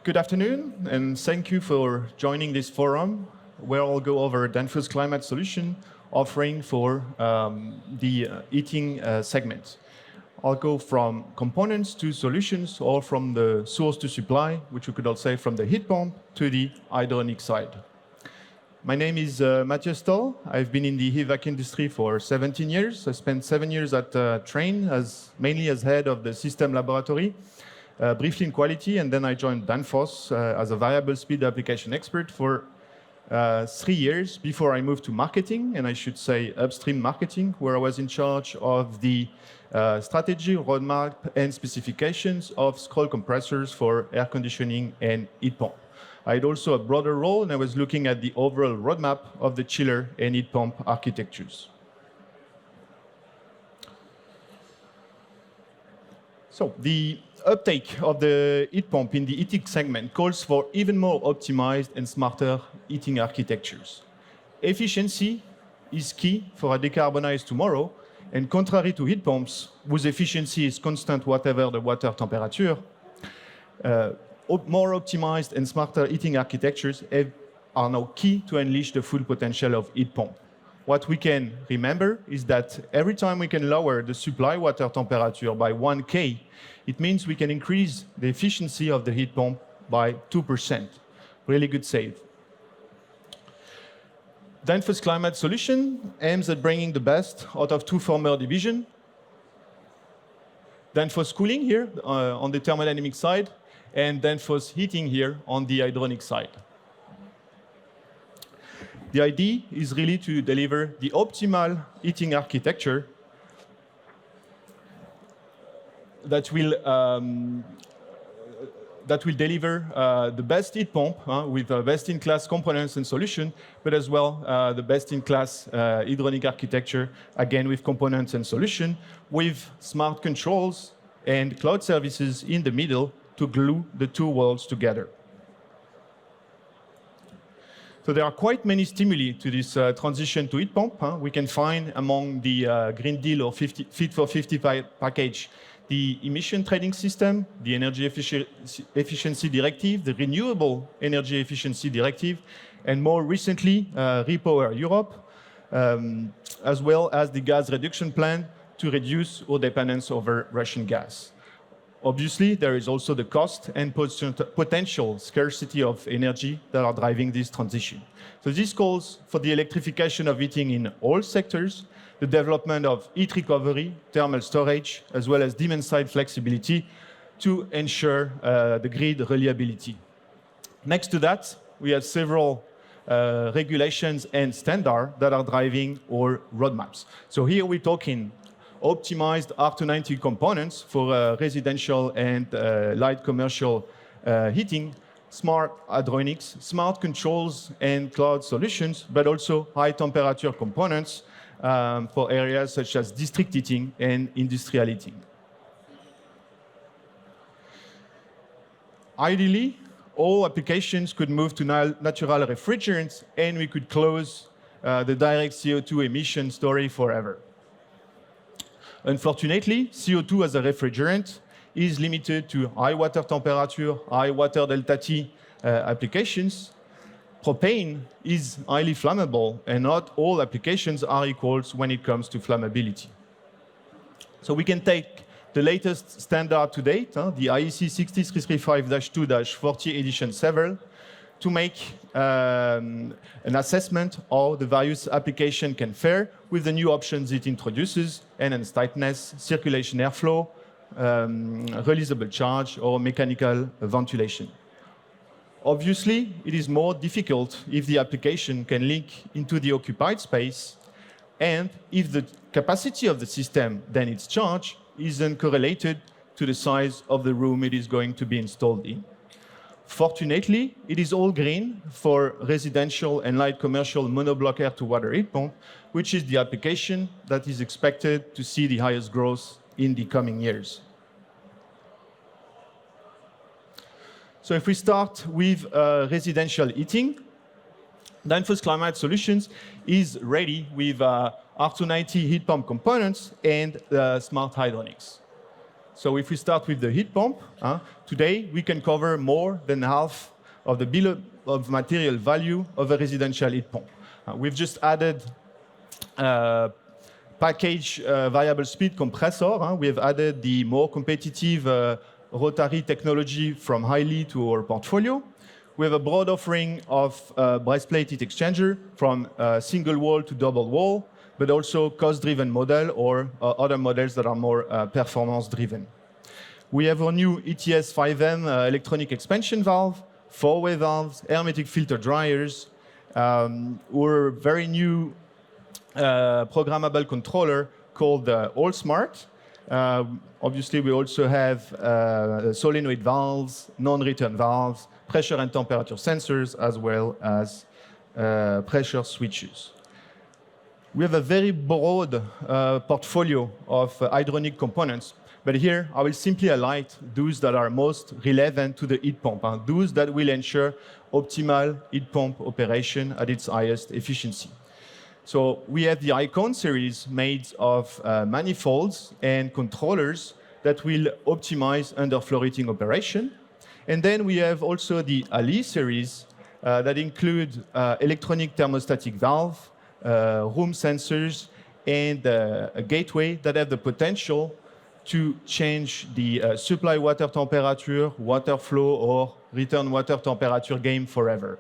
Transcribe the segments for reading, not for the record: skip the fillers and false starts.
Good afternoon, and thank you for joining this forum, where I'll go over Danfoss climate solution offering for the heating segment. I'll go from components to solutions, or from the source to supply, which we could also say from the heat pump to the hydronic side. My name is Matthieu Stoll. I've been in the HVAC industry for 17 years. I spent 7 years at Train, mainly as head of the system laboratory, briefly in quality, and then I joined Danfoss as a variable speed application expert for 3 years before I moved to marketing, and I should say upstream marketing, where I was in charge of the strategy, roadmap, and specifications of scroll compressors for air conditioning and heat pump. I had also a broader role, and I was looking at the overall roadmap of the chiller and heat pump architectures. So the uptake of the heat pump in the heating segment calls for even more optimized and smarter heating architectures. Efficiency is key for a decarbonized tomorrow, and contrary to heat pumps, whose efficiency is constant whatever the water temperature, more optimized and smarter heating architectures are now key to unleash the full potential of heat pump. What we can remember is that every time we can lower the supply water temperature by 1 K, it means we can increase the efficiency of the heat pump by 2%. Really good save. Danfoss Climate Solution aims at bringing the best out of two former divisions. Danfoss Cooling here on the thermodynamic side, and Danfoss Heating here on the hydronic side. The idea is really to deliver the optimal heating architecture that will deliver the best heat pump with best-in-class components and solution, but as well the best-in-class hydronic architecture, again with components and solution, with smart controls and cloud services in the middle to glue the two worlds together. So there are quite many stimuli to this transition to heat pump. We can find among the Green Deal or Fit for 55 package the emission trading system, the Energy Efficiency Directive, the Renewable Energy Efficiency Directive, and more recently, Repower Europe, as well as the gas reduction plan to reduce our dependence over Russian gas. Obviously, there is also the cost and potential scarcity of energy that are driving this transition. So this calls for the electrification of heating in all sectors, the development of heat recovery, thermal storage, as well as demand-side flexibility to ensure the grid reliability. Next to that, we have several regulations and standards that are driving our roadmaps. So here we're talking optimized R290 components for residential and light commercial heating, smart hydronics, smart controls and cloud solutions, but also high temperature components for areas such as district heating and industrial heating. Ideally, all applications could move to natural refrigerants, and we could close the direct CO2 emission story forever. Unfortunately, CO2 as a refrigerant is limited to high water temperature, high water delta T applications. Propane is highly flammable, and not all applications are equal when it comes to flammability. So we can take the latest standard to date, the IEC 60335-2-40 edition 7, to make an assessment of the various application can fare with the new options it introduces: enhanced tightness, circulation airflow, releasable charge, or mechanical ventilation. Obviously, it is more difficult if the application can link into the occupied space, and if the capacity of the system, then its charge, isn't correlated to the size of the room it is going to be installed in. Fortunately, it is all green for residential and light commercial monoblock air-to-water heat pump, which is the application that is expected to see the highest growth in the coming years. So if we start with residential heating, Danfoss Climate Solutions is ready with R290 heat pump components and smart hydronics. So if we start with the heat pump, today we can cover more than half of the bill of material value of a residential heat pump. We've just added package variable speed compressor. We have added the more competitive rotary technology from Highly to our portfolio. We have a broad offering of breastplate heat exchanger from single wall to double wall, but also cost-driven model or other models that are more performance-driven. We have our new ETS 5M electronic expansion valve, four-way valves, hermetic filter dryers, our very new programmable controller called AllSmart. Obviously, we also have solenoid valves, non-return valves, pressure and temperature sensors, as well as pressure switches. We have a very broad portfolio of hydronic components, but here I will simply highlight those that are most relevant to the heat pump, those that will ensure optimal heat pump operation at its highest efficiency. So we have the Icon series made of manifolds and controllers that will optimize underfloor heating operation. And then we have also the Ali series that include electronic thermostatic valve, room sensors, and a gateway that have the potential to change the supply water temperature, water flow, or return water temperature game forever.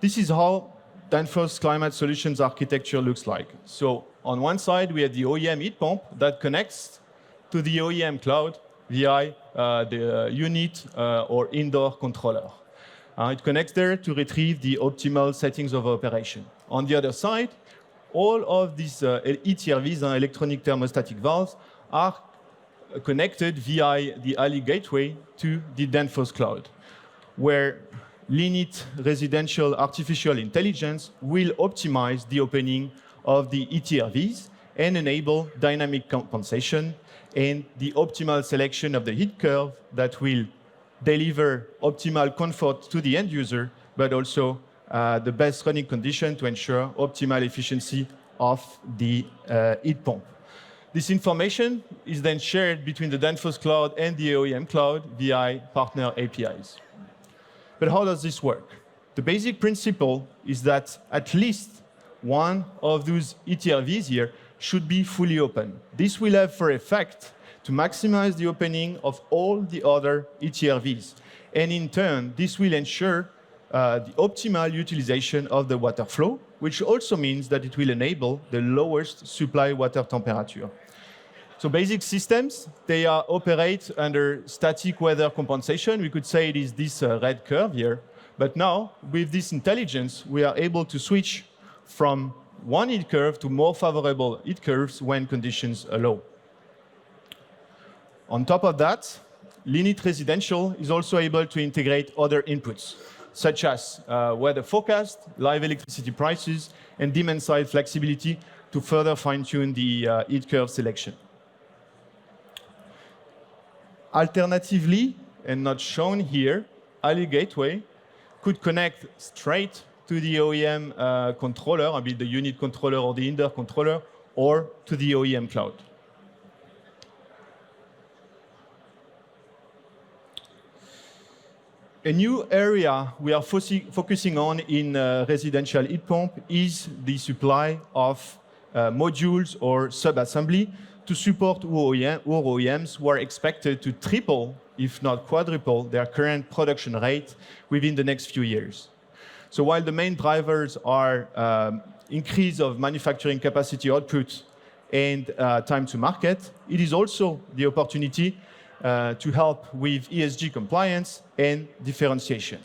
This is how Danfoss Climate Solutions architecture looks like. So on one side, we have the OEM heat pump that connects to the OEM cloud via the unit or indoor controller. It connects there to retrieve the optimal settings of operation. On the other side, all of these ETRVs, electronic thermostatic valves, are connected via the Ali gateway to the Danfoss cloud, where Linit Residential Artificial Intelligence will optimize the opening of the ETRVs and enable dynamic compensation and the optimal selection of the heat curve that will deliver optimal comfort to the end user, but also the best running condition to ensure optimal efficiency of the heat pump. This information is then shared between the Danfoss cloud and the OEM cloud via partner APIs. But how does this work? The basic principle is that at least one of those ETRVs here should be fully open. This will have for effect to maximize the opening of all the other ETRVs. And in turn, this will ensure the optimal utilization of the water flow, which also means that it will enable the lowest supply water temperature. So basic systems, they operate under static weather compensation. We could say it is this red curve here. But now, with this intelligence, we are able to switch from one heat curve to more favorable heat curves when conditions allow. On top of that, Linit Residential is also able to integrate other inputs, such as weather forecast, live electricity prices, and demand-side flexibility to further fine-tune the heat curve selection. Alternatively, and not shown here, Ali Gateway could connect straight to the OEM controller, be it the unit controller or the indoor controller, or to the OEM cloud. A new area we are focusing on in residential heat pump is the supply of modules or sub-assembly to support OEMs who are expected to triple, if not quadruple, their current production rate within the next few years. So while the main drivers are increase of manufacturing capacity output and time to market, it is also the opportunity to help with ESG compliance and differentiation.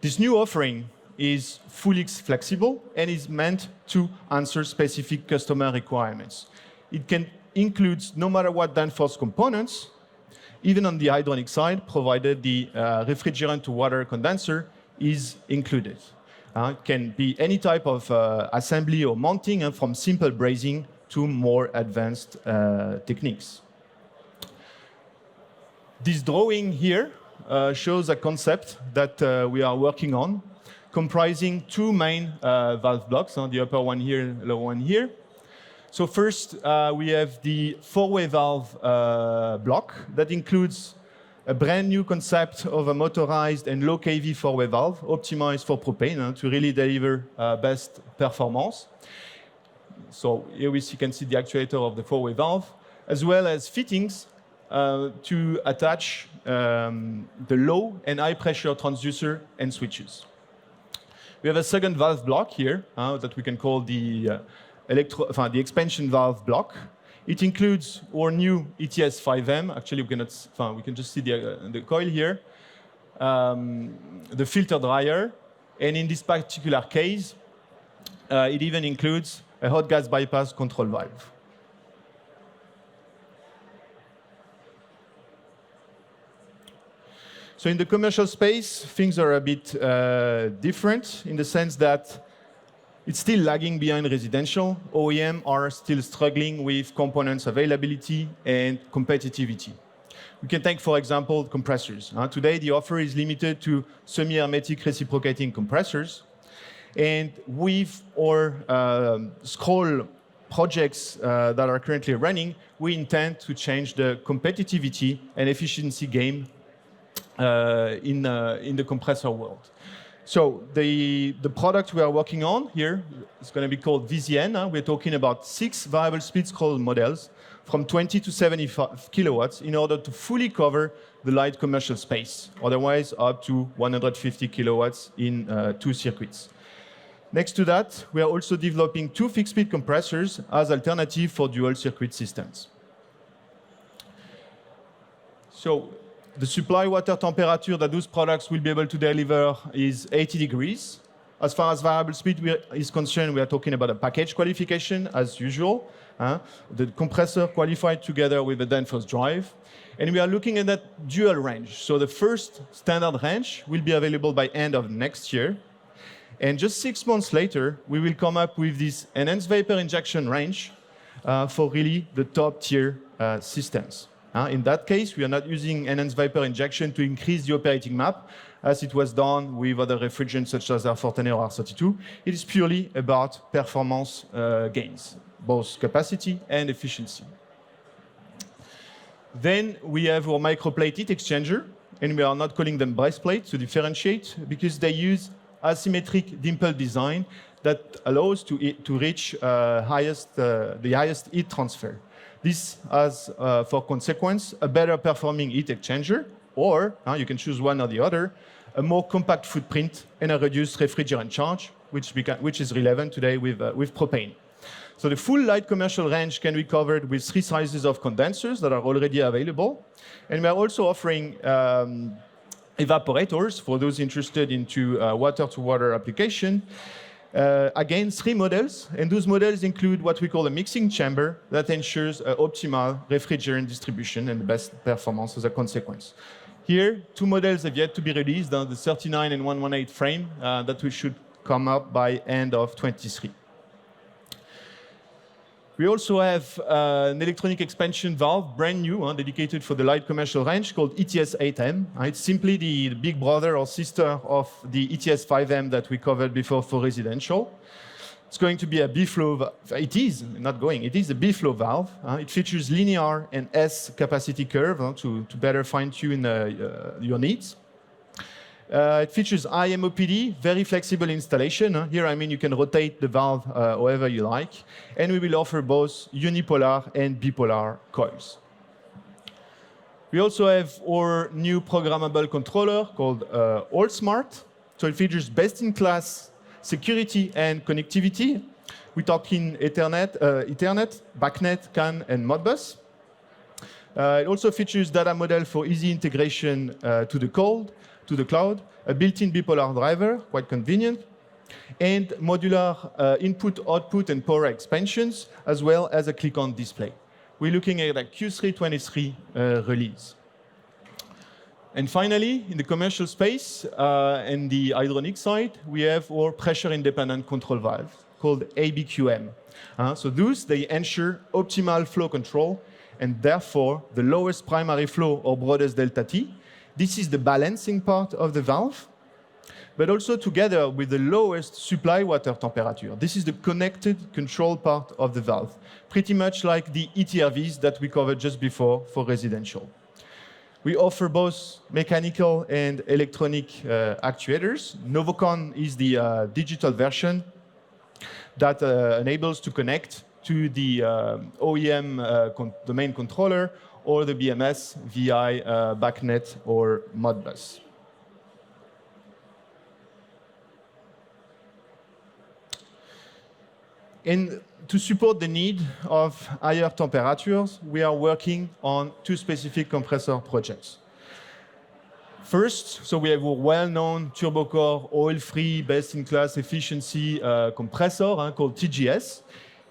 This new offering is fully flexible and is meant to answer specific customer requirements. It can include no matter what Danfoss components, even on the hydronic side, provided the refrigerant to water condenser is included. It can be any type of assembly or mounting, and from simple brazing to more advanced techniques. This drawing here shows a concept that we are working on, comprising two main valve blocks, the upper one here, lower one here. So first, we have the four-way valve block that includes a brand new concept of a motorized and low kV four-way valve optimized for propane to really deliver best performance. So here you can see the actuator of the four-way valve, as well as fittings to attach the low and high pressure transducer and switches. We have a second valve block here that we can call the expansion valve block. It includes our new ETS5M. Actually, we can just see the coil here, the filter dryer, and in this particular case, it even includes a hot gas bypass control valve. So in the commercial space, things are a bit different in the sense that it's still lagging behind residential. OEM are still struggling with components availability and competitivity. We can take, for example, compressors. Today, the offer is limited to semi-hermetic reciprocating compressors. And with our Stoll projects that are currently running, we intend to change the competitivity and efficiency game in the compressor world. So the product we are working on here is going to be called VZN. We're talking about 6 variable speed scroll models from 20 to 75 kilowatts in order to fully cover the light commercial space, otherwise up to 150 kilowatts in 2 circuits. Next to that, we are also developing 2 fixed-speed compressors as alternative for dual circuit systems. So the supply water temperature that those products will be able to deliver is 80 degrees. As far as variable speed is concerned, we are talking about a package qualification, as usual. The compressor qualified together with the Danfoss drive. And we are looking at that dual range. So the first standard range will be available by end of next year. And just 6 months later, we will come up with this enhanced vapor injection range for really the top tier systems. In that case, we are not using enhanced vapor injection to increase the operating map, as it was done with other refrigerants such as R410A or R32. It is purely about performance gains, both capacity and efficiency. Then we have our microplate heat exchanger, and we are not calling them breastplate to differentiate, because they use asymmetric dimple design that allows to reach the highest heat transfer. This has, for consequence, a better performing heat exchanger, or you can choose one or the other, a more compact footprint and a reduced refrigerant charge, which is relevant today with propane. So the full light commercial range can be covered with 3 sizes of condensers that are already available. And we are also offering evaporators for those interested into water-to-water application. Again, 3 models, and those models include what we call a mixing chamber that ensures optimal refrigerant distribution and the best performance as a consequence. Here, 2 models have yet to be released, the 39 and 118 frame that we should come up by end of 23. We also have an electronic expansion valve, brand new, dedicated for the light commercial range, called ETS8M. It's simply the big brother or sister of the ETS5M that we covered before for residential. It's going to be a B-flow, it is a B-flow valve. It features linear and S capacity curve to better fine-tune your needs. It features IMOPD, very flexible installation. Here, you can rotate the valve however you like. And we will offer both unipolar and bipolar coils. We also have our new programmable controller called AllSmart. So it features best-in-class security and connectivity. We're talking Ethernet, BACnet, CAN, and Modbus. It also features data model for easy integration to the cloud, a built-in bipolar driver, quite convenient, and modular input, output, and power expansions, as well as a click-on display. We're looking at a Q323 release. And finally, in the commercial space and the hydronic side, we have our pressure-independent control valve called ABQM. So those, they ensure optimal flow control and therefore the lowest primary flow or broadest delta T. This is the balancing part of the valve. but also together with the lowest supply water temperature. This is the connected control part of the valve, pretty much like the ETRVs that we covered just before for residential. We offer both mechanical and electronic actuators. Novocon is the digital version that enables to connect to the OEM domain controller or the BMS via BACnet or Modbus. And to support the need of higher temperatures, we are working on two specific compressor projects. First, so we have a well-known turbocore, oil-free, best-in-class efficiency compressor called TGS.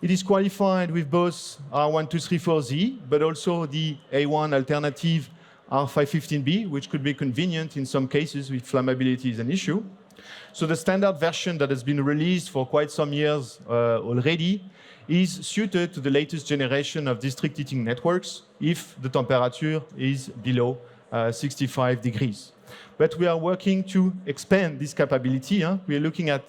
It is qualified with both R1234Z, but also the A1 alternative R515B, which could be convenient in some cases if flammability is an issue. So the standard version that has been released for quite some years already is suited to the latest generation of district heating networks if the temperature is below 65 degrees. But we are working to expand this capability. We are looking at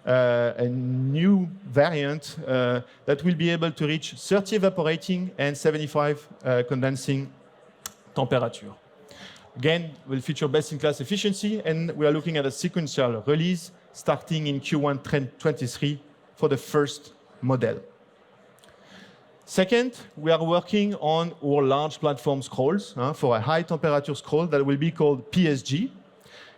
a new variant that will be able to reach 30 evaporating and 75 condensing temperature. Again, will feature best-in-class efficiency, and we are looking at a sequential release starting in Q1 2023 for the first model. Second, we are working on our large platform scrolls for a high temperature scroll that will be called PSG.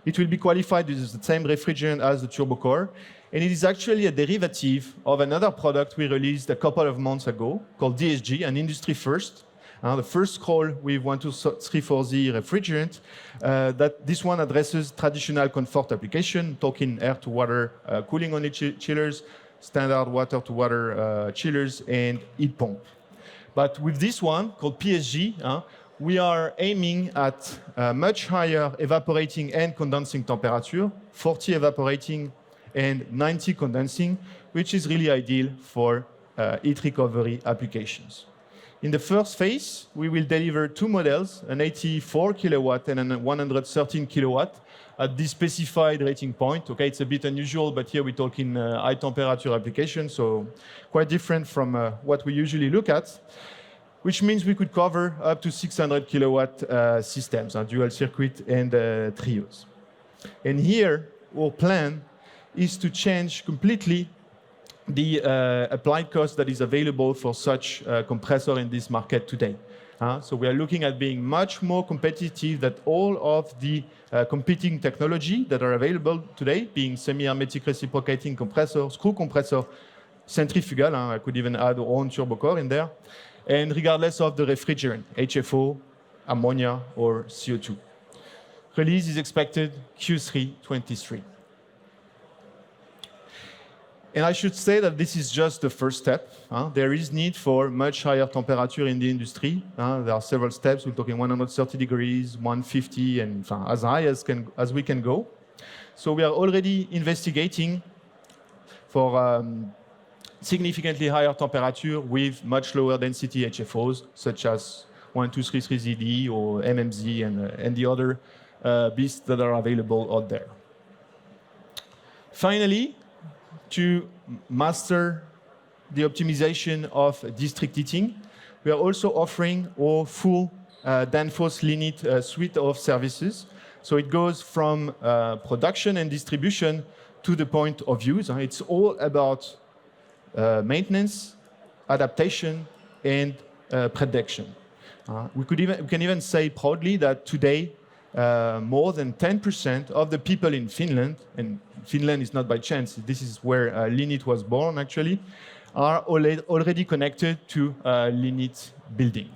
It will be qualified with the same refrigerant as the turbocore, and it is actually a derivative of another product we released a couple of months ago called DSG, an industry first. The first scroll with 1234Z refrigerant, that this one addresses traditional comfort application, talking air-to-water cooling on chillers, standard water-to-water chillers, and heat pump. But with this one, called PSG, we are aiming at much higher evaporating and condensing temperature, 40 evaporating and 90 condensing, which is really ideal for heat recovery applications. In the first phase, we will deliver two models, an 84 kilowatt and a 113 kilowatt at the specified rating point. Okay, it's a bit unusual, but here we're talking high temperature application, so quite different from what we usually look at, which means we could cover up to 600 kilowatt systems, dual circuit and trios. And here, our plan is to change completely the applied cost that is available for such compressor in this market today. So we are looking at being much more competitive than all of the competing technology that are available today, being semi-hermetic reciprocating compressor, screw compressor, centrifugal, I could even add our own turbocore in there, and regardless of the refrigerant, HFO, ammonia, or CO2. Release is expected Q3 23. And I should say that this is just the first step. There is need for much higher temperature in the industry. There are several steps. We're talking 130 degrees, 150, and as high as we can go. So we are already investigating for significantly higher temperature with much lower density HFOs, such as 1233ZD or MMZ and the other beasts that are available out there. Finally, to master the optimization of district heating, we are also offering our full Danfoss Linit suite of services. So it goes from production and distribution to the point of use. It's all about maintenance, adaptation, and prediction. We can even say proudly that today, more than 10% of the people in Finland, and Finland is not by chance, this is where Linit was born actually, are already connected to Linit building.